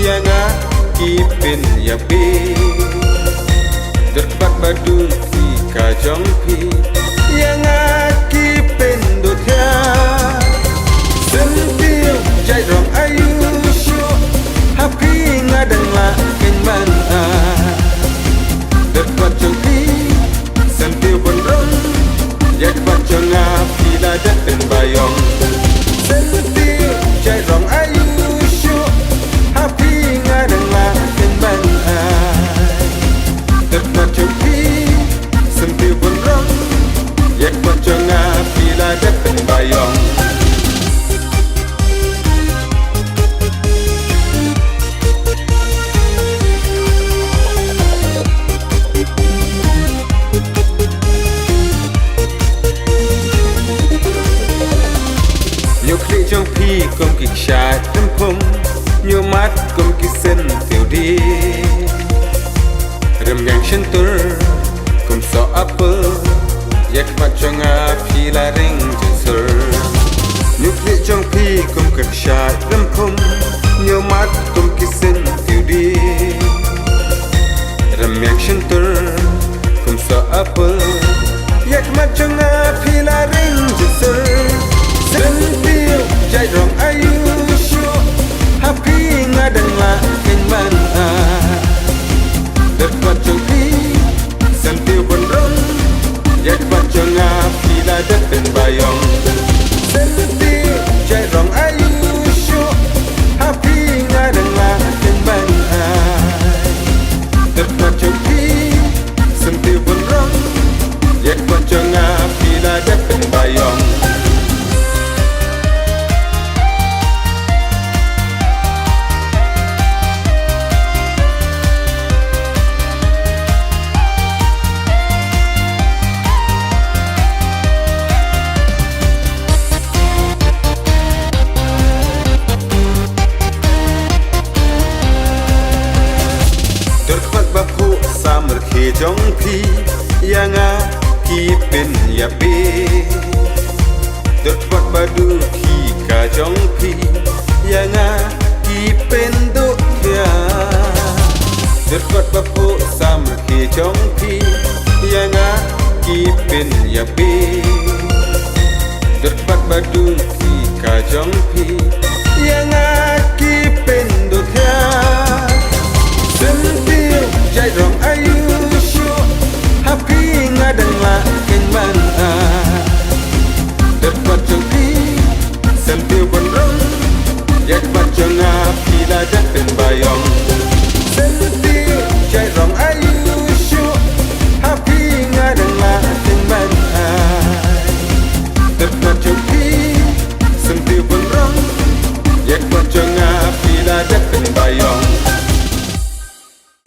yang kipin ya be derpat badu ki kajong pi yang kipin do thia sentil jai rong ayu shu happy ngadang la ken ban a derpat chong pi sentil bon rong yak pat chong a pi la dat ben bayong sentil jai rong ayu shu happy ngadang la ken ban a derpat chong pi sentil bon rong yak pat chong a pi la dat ben bayong trong phi công kịch xa tâm phong nhiều mắt công kịch sân tiểu đi rầm ngang chân tur công so apple yak mặt cho nga phi la ring chân sơ nhiều khi trong phi công kịch xa tâm phong nhiều mắt công kịch sân tiểu đi rầm ngang chân tur công so apple yak mặt cho nga phi la ring chân sơ sentil jai rong ayu shu happy ngadang la ken ban a derpat chong pi sentil bon rong yak pat chong a pi la dat ben bayong sentil jai rong ayu shu happy ngadang la ken ban a derpat chong pi sentil bon rong yak pat chong a pi la dat ben bayong samar ke jong pi yang kipin ya be derpat badu ki ka jong pi yang kipin do ya derpat bapu samar ke jong pi yang kipin ya be derpat badu ki ka jong pi